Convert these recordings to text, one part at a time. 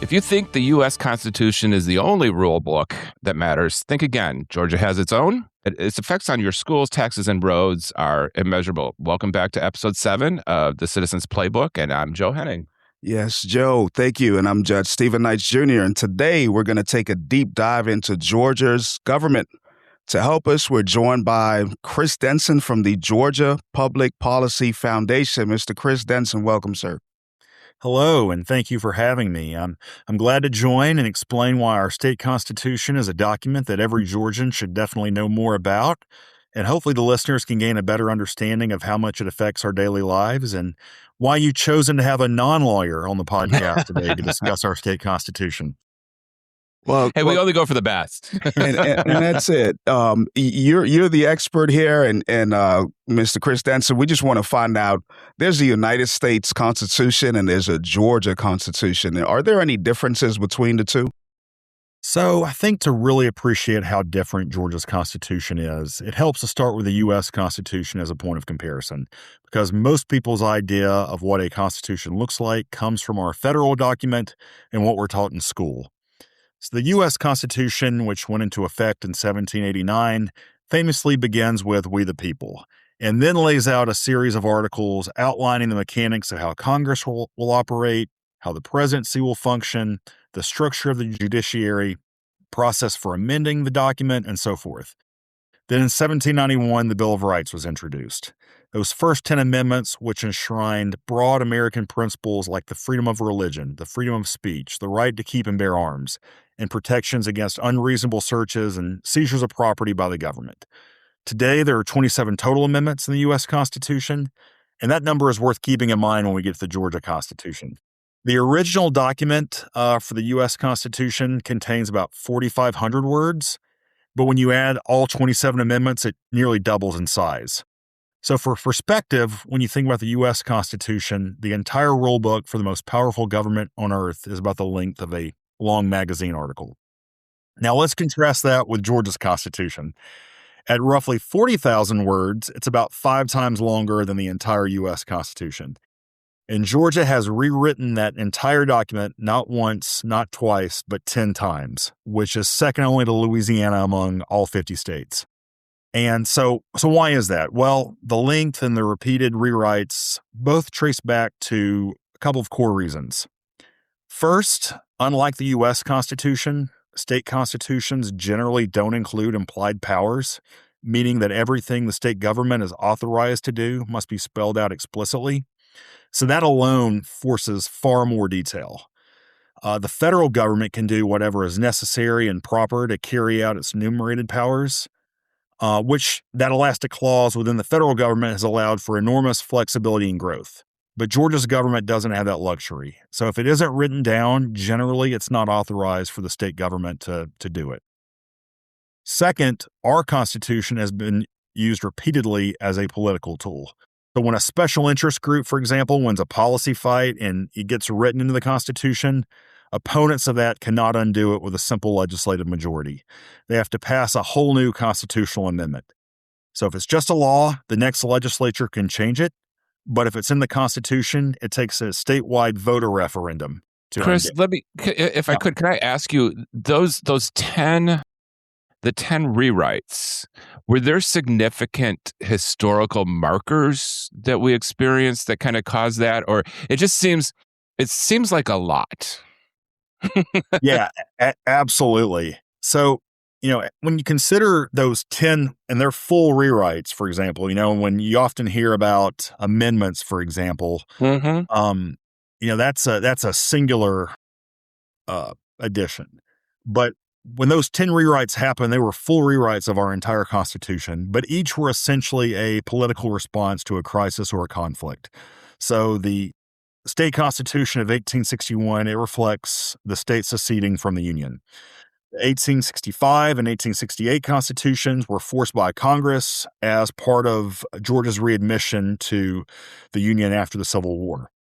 If you think the U.S. Constitution is the only rule book that matters, think again. Georgia has its own. Its effects on your schools, taxes, and roads are immeasurable. Welcome back to episode 7 of the Citizens Playbook, and I'm Joe Henning. Yes, Joe, thank you. And I'm Judge Stephen Knights Jr. And today we're going to take a deep dive into Georgia's government. To help us, we're joined by Chris Denson from the Georgia Public Policy Foundation. Mr. Chris Denson, welcome, sir. Hello, and thank you for having me. I'm glad to join and explain why our state constitution is a document that every Georgian should definitely know more about, and hopefully the listeners can gain a better understanding of how much it affects our daily lives and why you've chosen to have a non-lawyer on the podcast today to discuss our state constitution. Well, we only go for the best, and that's it. You're the expert here, and Mr. Chris Denson, we just want to find out. There's a United States Constitution and there's a Georgia Constitution. Are there any differences between the two? So I think to really appreciate how different Georgia's Constitution is, it helps to start with the U.S. Constitution as a point of comparison, because most people's idea of what a Constitution looks like comes from our federal document and what we're taught in school. So the U.S. Constitution, which went into effect in 1789, famously begins with "We the People," and then lays out a series of articles outlining the mechanics of how Congress will operate, how the presidency will function, the structure of the judiciary, process for amending the document, and so forth. Then in 1791, the Bill of Rights was introduced. Those first 10 amendments, which enshrined broad American principles like the freedom of religion, the freedom of speech, the right to keep and bear arms, and protections against unreasonable searches and seizures of property by the government. Today, there are 27 total amendments in the U.S. Constitution, and that number is worth keeping in mind when we get to the Georgia Constitution. The original document for the U.S. Constitution contains about 4,500 words, but when you add all 27 amendments, it nearly doubles in size. So for perspective, when you think about the U.S. Constitution, the entire rulebook for the most powerful government on earth is about the length of a long magazine article. Now let's contrast that with Georgia's Constitution. At roughly 40,000 words, it's about 5 times longer than the entire U.S. Constitution. And Georgia has rewritten that entire document not once, not twice, but 10 times, which is second only to Louisiana among all 50 states. And so why is that? Well, the length and the repeated rewrites both trace back to a couple of core reasons. First, unlike the U.S. Constitution, state constitutions generally don't include implied powers, meaning that everything the state government is authorized to do must be spelled out explicitly. So that alone forces far more detail. The federal government can do whatever is necessary and proper to carry out its enumerated powers, which that elastic clause within the federal government has allowed for enormous flexibility and growth. But Georgia's government doesn't have that luxury. So if it isn't written down, generally it's not authorized for the state government to do it. Second, our Constitution has been used repeatedly as a political tool. So when a special interest group, for example, wins a policy fight and it gets written into the Constitution, opponents of that cannot undo it with a simple legislative majority. They have to pass a whole new constitutional amendment. So if it's just a law, the next legislature can change it. But if it's in the Constitution, it takes a statewide voter referendum to Chris, undo it. if I could I ask you, the 10 rewrites, were there significant historical markers that we experienced that kind of caused that? Or it seems like a lot. Yeah, absolutely. So, when you consider those 10 and their full rewrites, for example, when you often hear about amendments, for example, that's a singular addition. But when those 10 rewrites happened, they were full rewrites of our entire Constitution, but each were essentially a political response to a crisis or a conflict. So the state constitution of 1861, it reflects the state seceding from the Union. The 1865 and 1868 constitutions were forced by Congress as part of Georgia's readmission to the Union after the Civil War.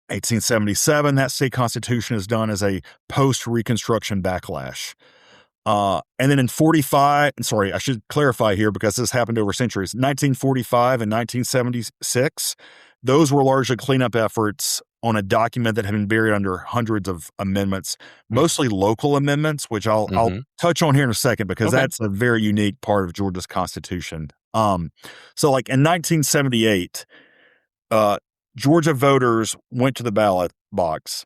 1877, that state constitution is done as a post-Reconstruction backlash. And then in 45, I should clarify here because this happened over centuries. 1945 and 1976, those were largely cleanup efforts on a document that had been buried under hundreds of amendments, mostly local amendments, which I'll touch on here in a second because that's a very unique part of Georgia's Constitution. So like in 1978, Georgia voters went to the ballot box,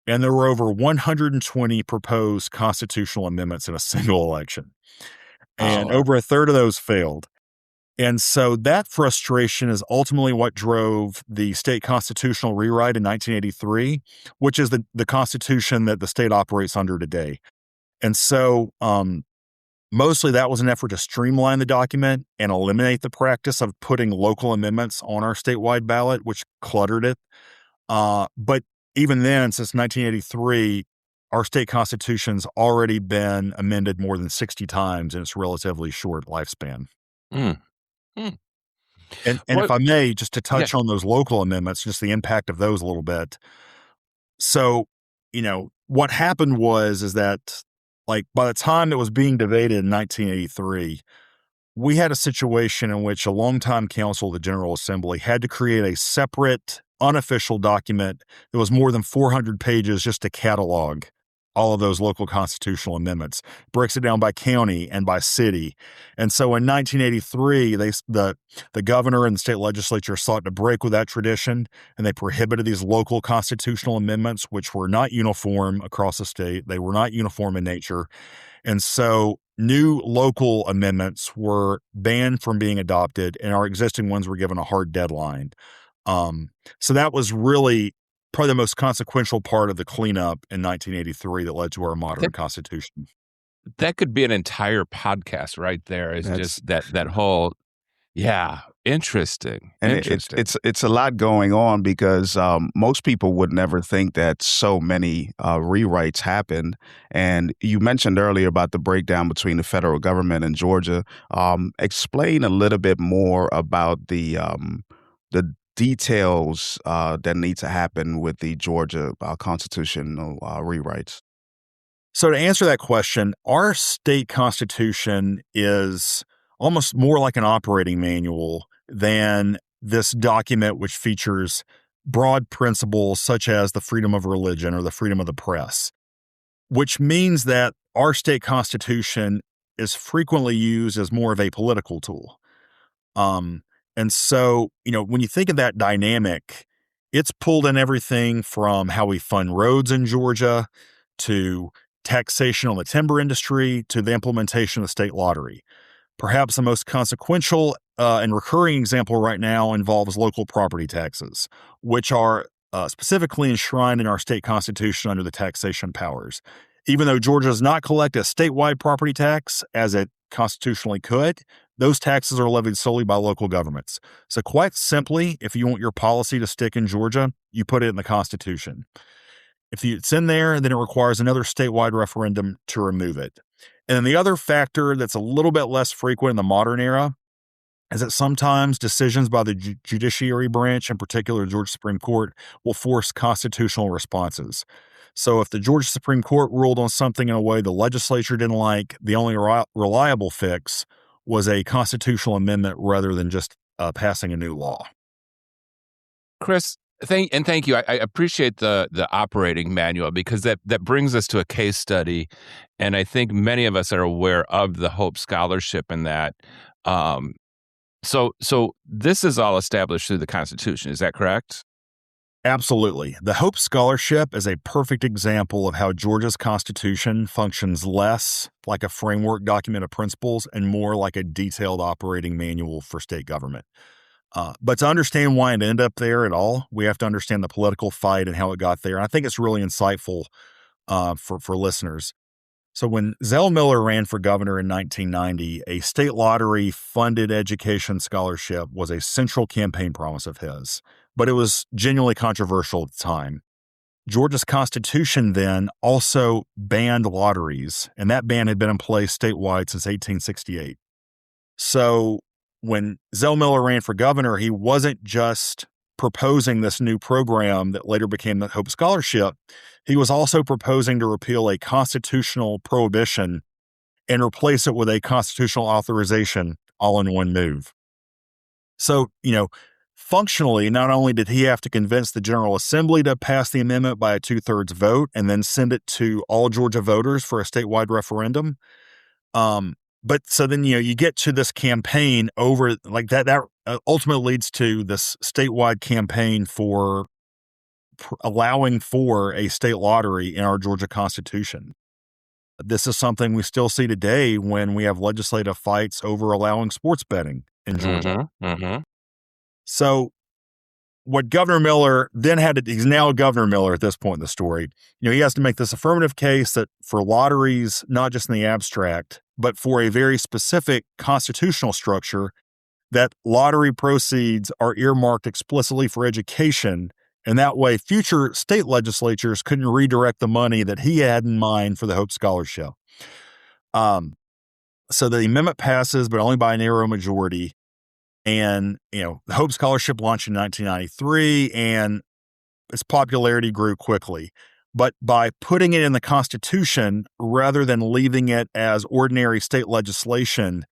and there were over 120 proposed constitutional amendments in a single election. And over a third of those failed. And so that frustration is ultimately what drove the state constitutional rewrite in 1983, which is the constitution that the state operates under today. And so mostly that was an effort to streamline the document and eliminate the practice of putting local amendments on our statewide ballot, which cluttered it. But even then, since 1983, our state constitution's already been amended more than 60 times in its relatively short lifespan. And if I may, just to touch on those local amendments, just the impact of those a little bit. So, what happened is that like by the time it was being debated in 1983, we had a situation in which a longtime counsel of the General Assembly had to create a separate unofficial document that was more than 400 pages just to catalog all of those local constitutional amendments, breaks it down by county and by city. And so in 1983, the governor and the state legislature sought to break with that tradition, and they prohibited these local constitutional amendments, which were not uniform across the state. They were not uniform in nature. And so new local amendments were banned from being adopted, and our existing ones were given a hard deadline. So that was really probably the most consequential part of the cleanup in 1983 that led to our modern Constitution. That could be an entire podcast right there. It's just that whole, interesting. And interesting. It's a lot going on because most people would never think that so many rewrites happened. And you mentioned earlier about the breakdown between the federal government and Georgia. Explain a little bit more about the details that need to happen with the Georgia constitutional rewrites. So to answer that question, our state constitution is almost more like an operating manual than this document which features broad principles such as the freedom of religion or the freedom of the press, which means that our state constitution is frequently used as more of a political tool. And so, when you think of that dynamic, it's pulled in everything from how we fund roads in Georgia to taxation on the timber industry to the implementation of the state lottery. Perhaps the most consequential and recurring example right now involves local property taxes, which are specifically enshrined in our state constitution under the taxation powers. Even though Georgia does not collect a statewide property tax, as it constitutionally could, those taxes are levied solely by local governments. So quite simply, if you want your policy to stick in Georgia, you put it in the Constitution. If it's in there, then it requires another statewide referendum to remove it. And then the other factor that's a little bit less frequent in the modern era is that sometimes decisions by the judiciary branch, in particular the Georgia Supreme Court, will force constitutional responses. So if the Georgia Supreme Court ruled on something in a way the legislature didn't like, the only reliable fix was a constitutional amendment rather than just passing a new law. Chris, thank you. I appreciate the operating manual because that brings us to a case study, and I think many of us are aware of the Hope Scholarship in that. So this is all established through the Constitution. Is that correct? Absolutely. The Hope Scholarship is a perfect example of how Georgia's Constitution functions less like a framework document of principles and more like a detailed operating manual for state government. But to understand why it ended up there at all, we have to understand the political fight and how it got there. And I think it's really insightful for listeners. So when Zell Miller ran for governor in 1990, a state lottery-funded education scholarship was a central campaign promise of his, but it was genuinely controversial at the time. Georgia's Constitution then also banned lotteries, and that ban had been in place statewide since 1868. So when Zell Miller ran for governor, he wasn't just proposing this new program that later became the Hope Scholarship. He was also proposing to repeal a constitutional prohibition and replace it with a constitutional authorization all in one move. So, functionally, not only did he have to convince the General Assembly to pass the amendment by a 2/3 vote and then send it to all Georgia voters for a statewide referendum, but so then, you get to this campaign over like that ultimately leads to this statewide campaign for allowing for a state lottery in our Georgia Constitution. This is something we still see today when we have legislative fights over allowing sports betting in Georgia. So what Governor Miller then he's now Governor Miller at this point in the story. He has to make this affirmative case that for lotteries, not just in the abstract, but for a very specific constitutional structure, that lottery proceeds are earmarked explicitly for education. And that way, future state legislatures couldn't redirect the money that he had in mind for the Hope Scholarship. So the amendment passes, but only by a narrow majority. And, the Hope Scholarship launched in 1993, and its popularity grew quickly. But by putting it in the Constitution, rather than leaving it as ordinary state legislation,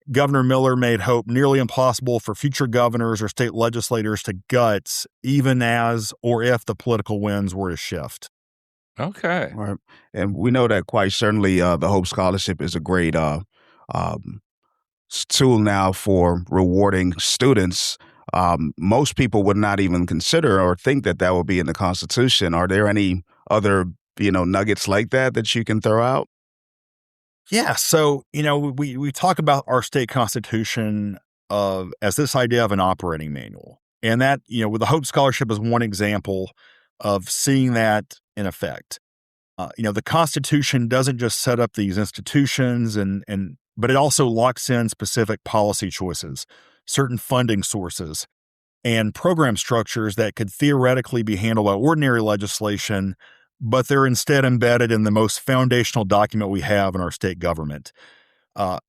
Governor Miller made Hope nearly impossible for future governors or state legislators to guts, even as or if the political winds were to shift. Okay. Right. And we know that quite certainly the Hope Scholarship is a great tool now for rewarding students. Most people would not even consider or think that would be in the Constitution. Are there any other, nuggets like that you can throw out? Yeah. So, we talk about our state constitution as this idea of an operating manual. And that, with the Hope Scholarship is one example of seeing that in effect. The Constitution doesn't just set up these institutions but it also locks in specific policy choices, certain funding sources, and program structures that could theoretically be handled by ordinary legislation, but they're instead embedded in the most foundational document we have in our state government.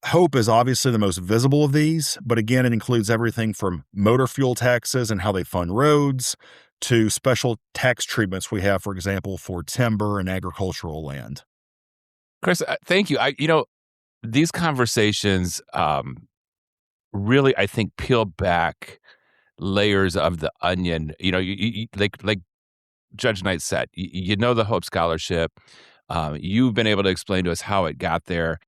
Hope is obviously the most visible of these, but again, it includes everything from motor fuel taxes and how they fund roads to special tax treatments we have, for example, for timber and agricultural land. Chris, thank you. These conversations really, I think, peel back layers of the onion. You, like Judge Knight said, the Hope Scholarship. You've been able to explain to us how it got there.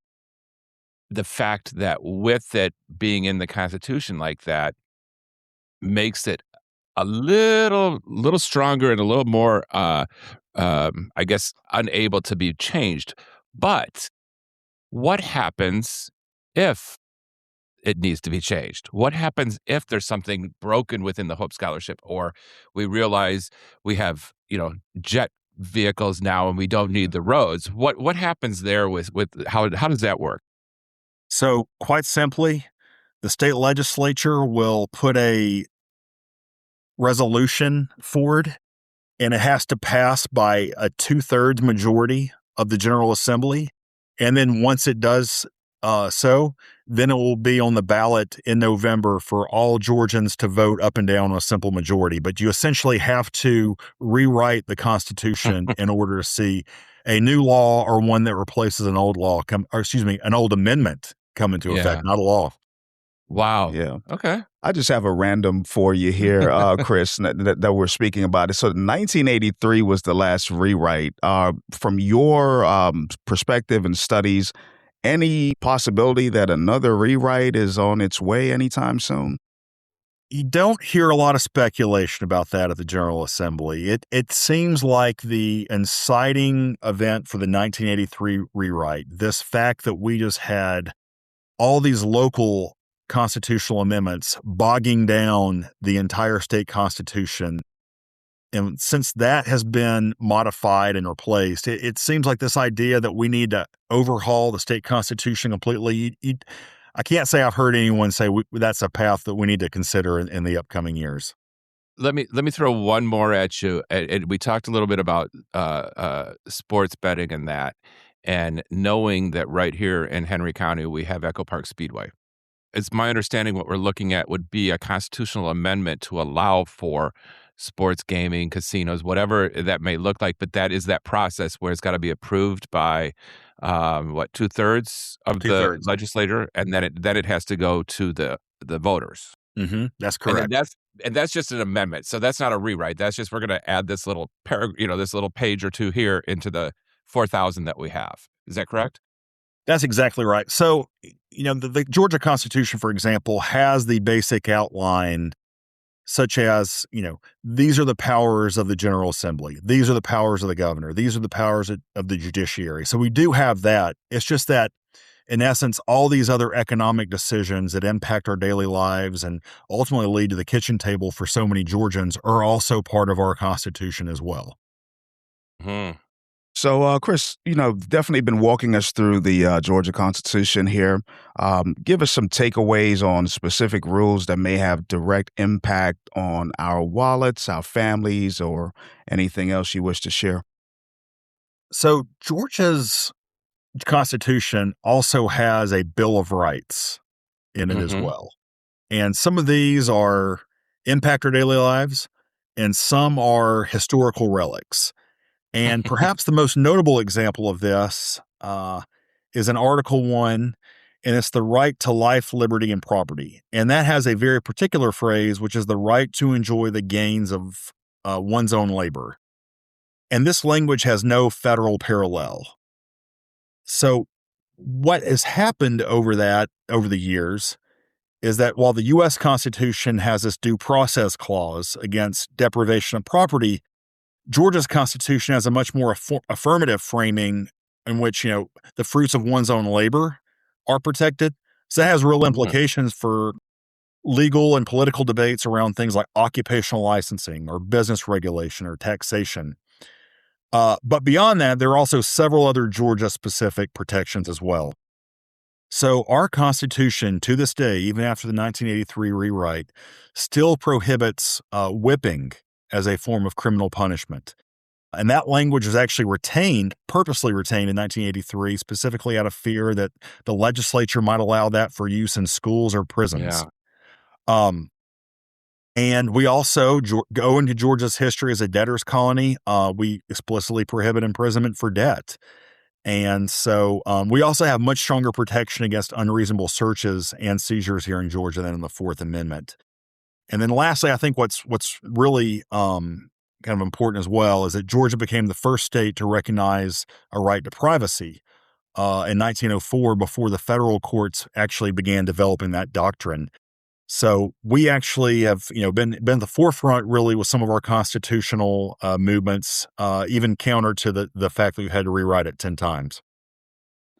The fact that with it being in the Constitution like that makes it a little stronger and a little more, I guess, unable to be changed. But what happens if it needs to be changed? What happens if there's something broken within the Hope Scholarship, or we realize we have, jet vehicles now and we don't need the roads? What happens there with how does that work? So quite simply, the state legislature will put a resolution forward, and it has to pass by a 2/3 majority of the General Assembly. And then once it does then it will be on the ballot in November for all Georgians to vote up and down on a simple majority. But you essentially have to rewrite the Constitution in order to see a new law or one that replaces an old law an old amendment come into effect, not a law. Wow. Yeah. Okay. I just have a random for you here, Chris, that we're speaking about it. So 1983 was the last rewrite. From your perspective and studies, any possibility that another rewrite is on its way anytime soon? You don't hear a lot of speculation about that at the General Assembly. It seems like the inciting event for the 1983 rewrite, this fact that we just had all these local constitutional amendments bogging down the entire state constitution. And since that has been modified and replaced, it seems like this idea that we need to overhaul the state constitution completely. I can't say I've heard anyone say that's a path that we need to consider in the upcoming years. Let me throw one more at you. We talked a little bit about sports betting and that, and knowing that right here in Henry County we have Echo Park Speedway. It's my understanding what we're looking at would be a constitutional amendment to allow for sports gaming, casinos, whatever that may look like. But that is that process where it's got to be approved by 2/3 of the legislature, and then it has to go to the voters. That's And then correct. that's just an amendment. So that's not a rewrite. That's just we're going to add this little this little page or two here into the 4,000 that we have. Is that correct? That's exactly right. So, the Georgia Constitution, for example, has the basic outline such as, these are the powers of the General Assembly. These are the powers of the governor. These are the powers of the judiciary. So we do have that. It's just that, in essence, all these other economic decisions that impact our daily lives and ultimately lead to the kitchen table for so many Georgians are also part of our Constitution as well. Hmm. So, Chris, definitely been walking us through the Georgia Constitution here. Give us some takeaways on specific rules that may have direct impact on our wallets, our families, or anything else you wish to share. So Georgia's Constitution also has a Bill of Rights in it as Mm-hmm. well. And some of these are impact our daily lives, and some are historical relics. And perhaps the most notable example of this is in Article 1, and it's the right to life, liberty, and property. And that has a very particular phrase, which is the right to enjoy the gains of one's own labor. And this language has no federal parallel. So, what has happened over the years is that while the U.S. Constitution has this due process clause against deprivation of property, Georgia's Constitution has a much more affirmative framing in which, the fruits of one's own labor are protected. So that has real implications for legal and political debates around things like occupational licensing or business regulation or taxation. But beyond that, there are also several other Georgia-specific protections as well. So our Constitution, to this day, even after the 1983 rewrite, still prohibits whipping as a form of criminal punishment. And that language was actually purposely retained in 1983, specifically out of fear that the legislature might allow that for use in schools or prisons. Yeah. And we also go into Georgia's history as a debtor's colony. We explicitly prohibit imprisonment for debt. And so we also have much stronger protection against unreasonable searches and seizures here in Georgia than in the Fourth Amendment. And then lastly, I think what's really kind of important as well is that Georgia became the first state to recognize a right to privacy in 1904 before the federal courts actually began developing that doctrine. So we actually have, been at the forefront really with some of our constitutional movements, even counter to the fact that we've had to rewrite it 10 times.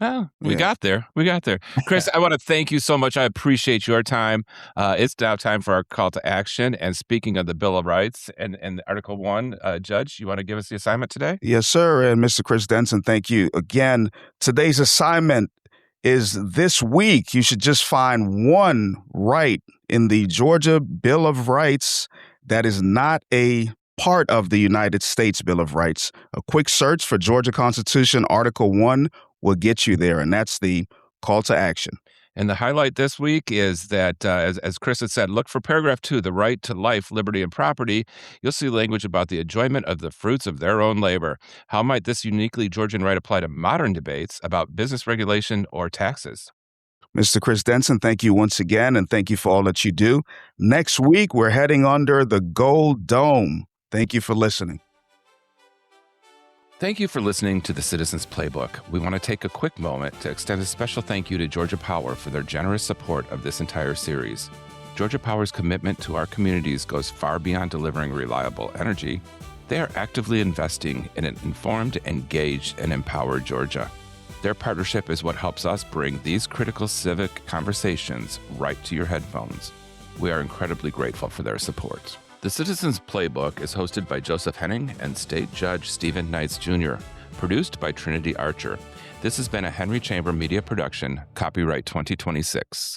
Well, we Yeah. got there. We got there. Chris, I want to thank you so much. I appreciate your time. It's now time for our call to action. And speaking of the Bill of Rights and Article 1, Judge, you want to give us the assignment today? Yes, sir. And Mr. Chris Denson, thank you. Again, today's assignment is this week. You should just find one right in the Georgia Bill of Rights that is not a part of the United States Bill of Rights. A quick search for Georgia Constitution Article 1 will get you there, and that's the call to action. And the highlight this week is that, as Chris had said, look for paragraph 2, the right to life, liberty, and property. You'll see language about the enjoyment of the fruits of their own labor. How might this uniquely Georgian right apply to modern debates about business regulation or taxes? Mr. Chris Denson, thank you once again, and thank you for all that you do. Next week, we're heading under the Gold Dome. Thank you for listening. Thank you for listening to the Citizens Playbook. We want to take a quick moment to extend a special thank you to Georgia Power for their generous support of this entire series. Georgia Power's commitment to our communities goes far beyond delivering reliable energy. They are actively investing in an informed, engaged, and empowered Georgia. Their partnership is what helps us bring these critical civic conversations right to your headphones. We are incredibly grateful for their support. The Citizens Playbook is hosted by Joseph Henning and State Judge Stephen Knights Jr., produced by Trinity Archer. This has been a Henry Chamber Media production, copyright 2026.